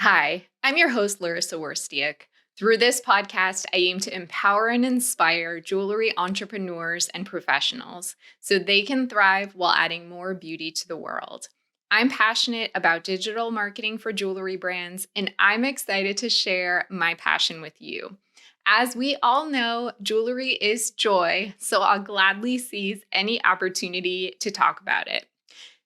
Hi, I'm your host, Larissa Worstiak. Through this podcast, I aim to empower and inspire jewelry entrepreneurs and professionals so they can thrive while adding more beauty to the world. I'm passionate about digital marketing for jewelry brands, and I'm excited to share my passion with you. As we all know, jewelry is joy, so I'll gladly seize any opportunity to talk about it.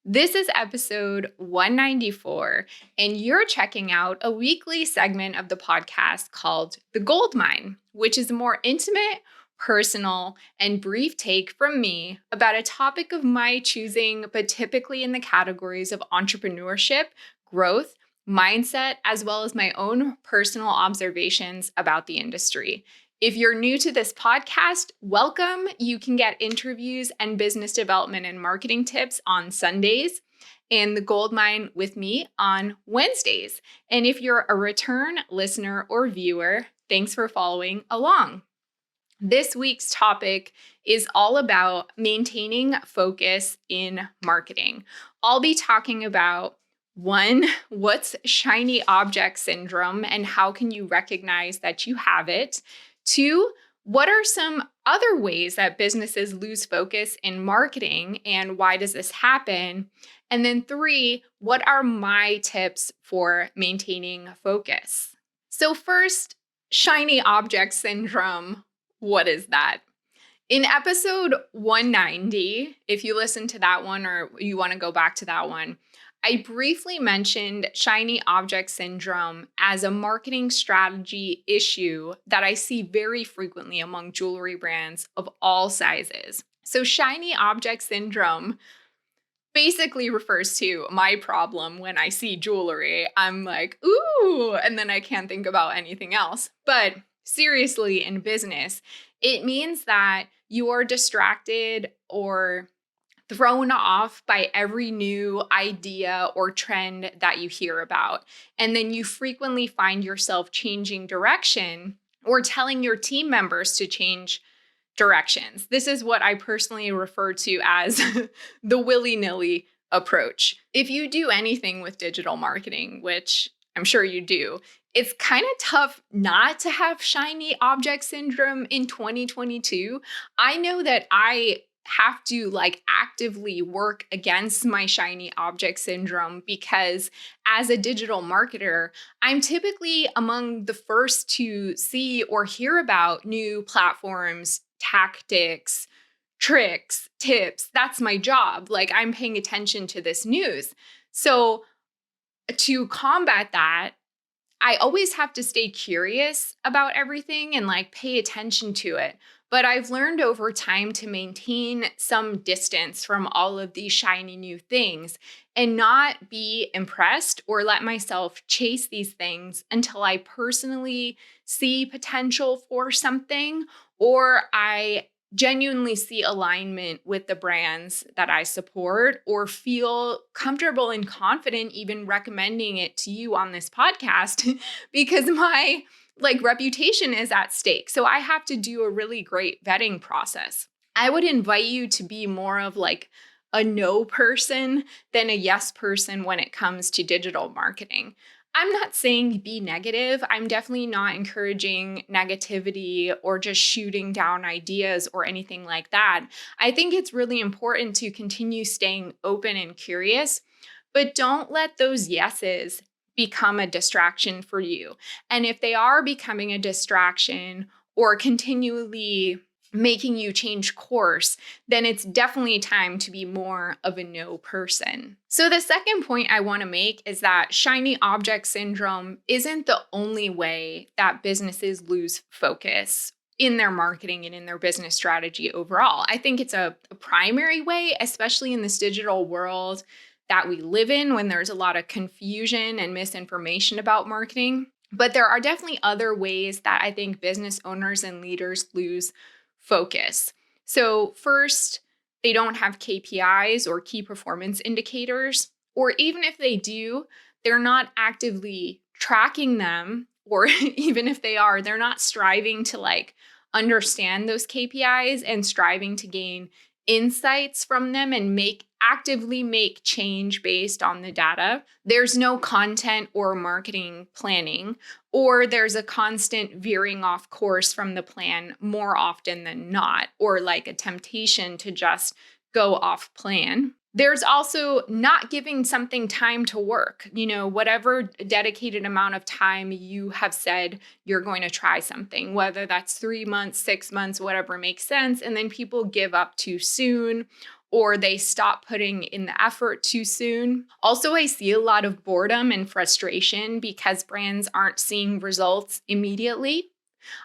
This is episode 194, and you're checking out a weekly segment of the podcast called The Gold Mine, which is a more intimate, personal, and brief take from me about a topic of my choosing, but typically in the categories of entrepreneurship, growth, mindset, as well as my own personal observations about the industry. If you're new to this podcast, welcome. You can get interviews and business development and marketing tips on Sundays and the Gold Mine with me on Wednesdays. And if you're a return listener or viewer, thanks for following along. This week's topic is all about maintaining focus in marketing. I'll be talking about one, what's shiny object syndrome and how can you recognize that you have it? Two, what are some other ways that businesses lose focus in marketing and why does this happen? And then three, what are my tips for maintaining focus? So first, shiny object syndrome. What is that? In episode 190, if you listen to that one or you want to go back to that one, I briefly mentioned shiny object syndrome as a marketing strategy issue that I see very frequently among jewelry brands of all sizes. So shiny object syndrome basically refers to my problem when I see jewelry. I'm like, ooh, and then I can't think about anything else. But seriously, in business, it means that you are distracted or thrown off by every new idea or trend that you hear about. And then you frequently find yourself changing direction or telling your team members to change directions. This is what I personally refer to as the willy-nilly approach. If you do anything with digital marketing, which I'm sure you do, it's kind of tough not to have shiny object syndrome in 2022. I know that I have to actively work against my shiny object syndrome because as a digital marketer, I'm typically among the first to see or hear about new platforms, tactics, tricks, tips. That's my job. I'm paying attention to this news. So to combat that, I always have to stay curious about everything and pay attention to it. But I've learned over time to maintain some distance from all of these shiny new things and not be impressed or let myself chase these things until I personally see potential for something or I genuinely see alignment with the brands that I support or feel comfortable and confident even recommending it to you on this podcast because my reputation is at stake. So I have to do a really great vetting process. I would invite you to be more of a no person than a yes person when it comes to digital marketing. I'm not saying be negative. I'm definitely not encouraging negativity or just shooting down ideas or anything like that. I think it's really important to continue staying open and curious, but don't let those yeses become a distraction for you. And if they are becoming a distraction or continually making you change course, then it's definitely time to be more of a no person. So the second point I want to make is that shiny object syndrome isn't the only way that businesses lose focus in their marketing and in their business strategy overall. I think it's a primary way, especially in this digital world that we live in when there's a lot of confusion and misinformation about marketing. But there are definitely other ways that I think business owners and leaders lose focus. So first, they don't have KPIs or key performance indicators, or even if they do, they're not actively tracking them, or even if they are, they're not striving to understand those KPIs and striving to gain insights from them and actively make change based on the data. There's no content or marketing planning, or there's a constant veering off course from the plan more often than not, or like a temptation to just go off plan. There's also not giving something time to work. Whatever dedicated amount of time you have said you're going to try something, whether that's 3 months, 6 months, whatever makes sense. And then people give up too soon, or they stop putting in the effort too soon. Also, I see a lot of boredom and frustration because brands aren't seeing results immediately.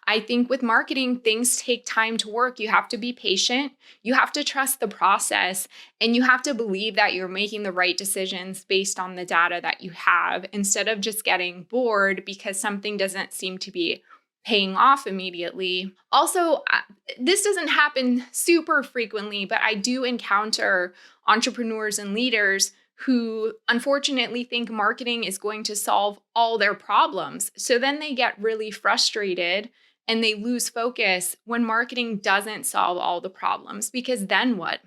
I think with marketing, things take time to work. You have to be patient. You have to trust the process, and you have to believe that you're making the right decisions based on the data that you have, instead of just getting bored because something doesn't seem to be paying off immediately. Also, this doesn't happen super frequently, but I do encounter entrepreneurs and leaders who unfortunately think marketing is going to solve all their problems. So then they get really frustrated and they lose focus when marketing doesn't solve all the problems, because then what?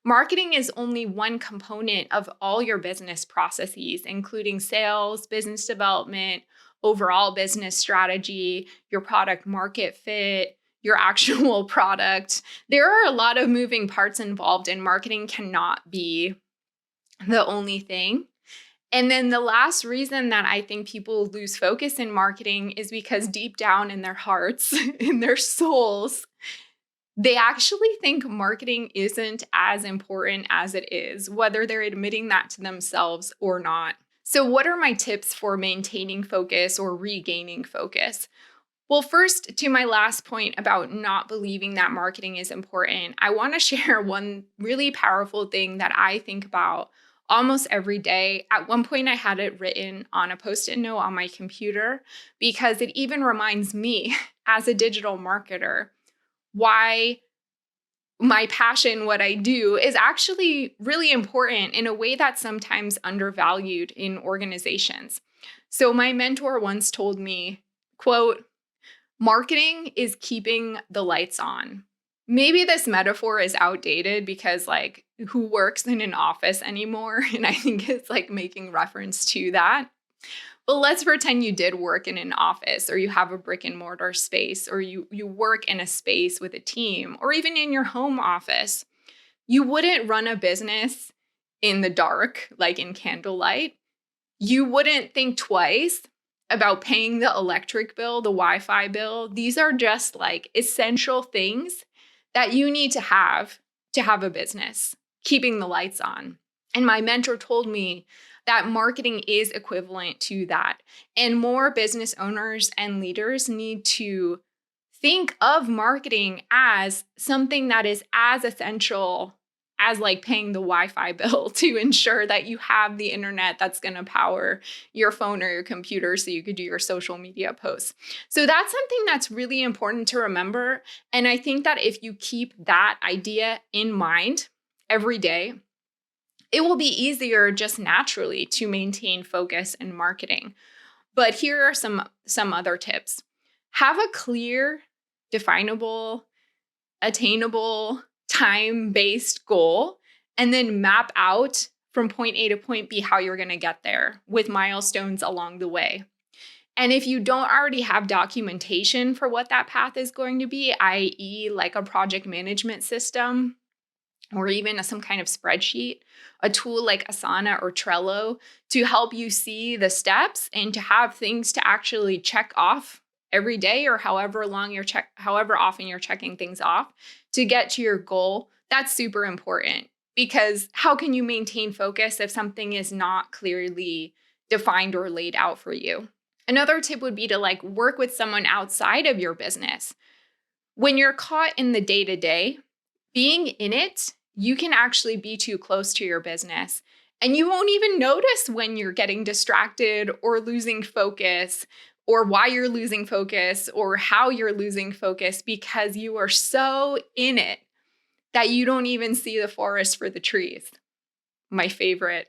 Marketing is only one component of all your business processes, including sales, business development, overall business strategy, your product market fit, your actual product. There are a lot of moving parts involved, and marketing cannot be the only thing. And then the last reason that I think people lose focus in marketing is because deep down in their hearts, in their souls, they actually think marketing isn't as important as it is, whether they're admitting that to themselves or not. So what are my tips for maintaining focus or regaining focus? Well, first, to my last point about not believing that marketing is important, I want to share one really powerful thing that I think about almost every day. At one point, I had it written on a Post-it note on my computer because it even reminds me as a digital marketer why my passion, what I do, is actually really important in a way that's sometimes undervalued in organizations. So my mentor once told me, quote, "Marketing is keeping the lights on." Maybe this metaphor is outdated because who works in an office anymore? And I think it's making reference to that. But let's pretend you did work in an office, or you have a brick and mortar space, or you work in a space with a team, or even in your home office. You wouldn't run a business in the dark, like in candlelight. You wouldn't think twice about paying the electric bill, the Wi-Fi bill. These are just essential things that you need to have a business, keeping the lights on. And my mentor told me that marketing is equivalent to that. And more business owners and leaders need to think of marketing as something that is as essential as paying the Wi-Fi bill to ensure that you have the internet that's going to power your phone or your computer so you could do your social media posts. So that's something that's really important to remember. And I think that if you keep that idea in mind every day, it will be easier just naturally to maintain focus in marketing. But here are some other tips. Have a clear, definable, attainable, time-based goal, and then map out from point A to point B how you're going to get there with milestones along the way. And if you don't already have documentation for what that path is going to be, i.e. a project management system, or even some kind of spreadsheet, a tool like Asana or Trello to help you see the steps and to have things to actually check off every day, or however often you're checking things off to get to your goal. That's super important, because how can you maintain focus if something is not clearly defined or laid out for you? Another tip would be to work with someone outside of your business. When you're caught in the day-to-day, being in it, you can actually be too close to your business, and you won't even notice when you're getting distracted or losing focus, or why you're losing focus, or how you're losing focus, because you are so in it that you don't even see the forest for the trees. My favorite,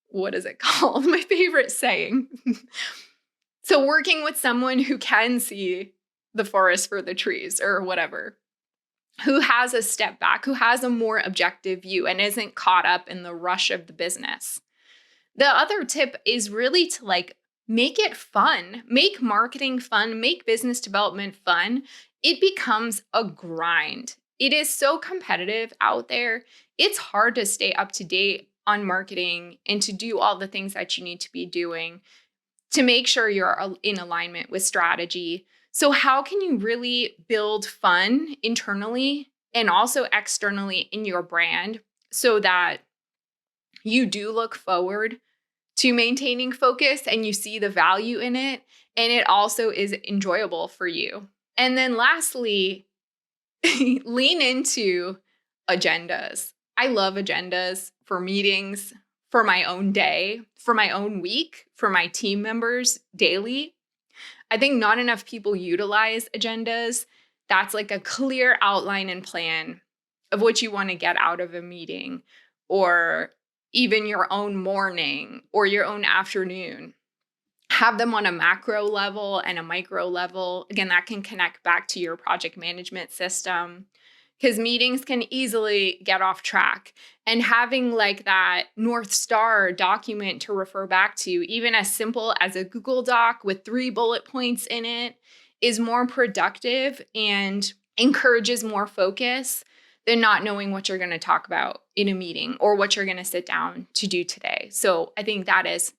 what is it called? My favorite saying. So working with someone who can see the forest for the trees or whatever. who has a step back, who has a more objective view and isn't caught up in the rush of the business. The other tip is really to make it fun, make marketing fun, make business development fun. It becomes a grind. It is so competitive out there. It's hard to stay up to date on marketing and to do all the things that you need to be doing to make sure you're in alignment with strategy. So, how can you really build fun internally and also externally in your brand so that you do look forward to maintaining focus and you see the value in it and it also is enjoyable for you? And then lastly, lean into agendas. I love agendas for meetings, for my own day, for my own week, for my team members daily. I think not enough people utilize agendas. That's like a clear outline and plan of what you want to get out of a meeting, or even your own morning or your own afternoon. Have them on a macro level and a micro level. Again, that can connect back to your project management system, because meetings can easily get off track. And having that North Star document to refer back to, even as simple as a Google Doc with 3 bullet points in it, is more productive and encourages more focus than not knowing what you're going to talk about in a meeting or what you're going to sit down to do today. So I think that is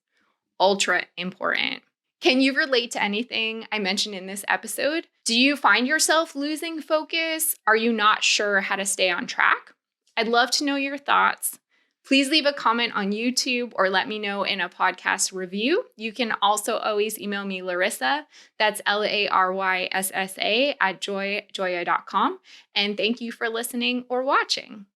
ultra important. Can you relate to anything I mentioned in this episode? Do you find yourself losing focus? Are you not sure how to stay on track? I'd love to know your thoughts. Please leave a comment on YouTube or let me know in a podcast review. You can also always email me, Larissa. That's LARYSSA @joya.com. And thank you for listening or watching.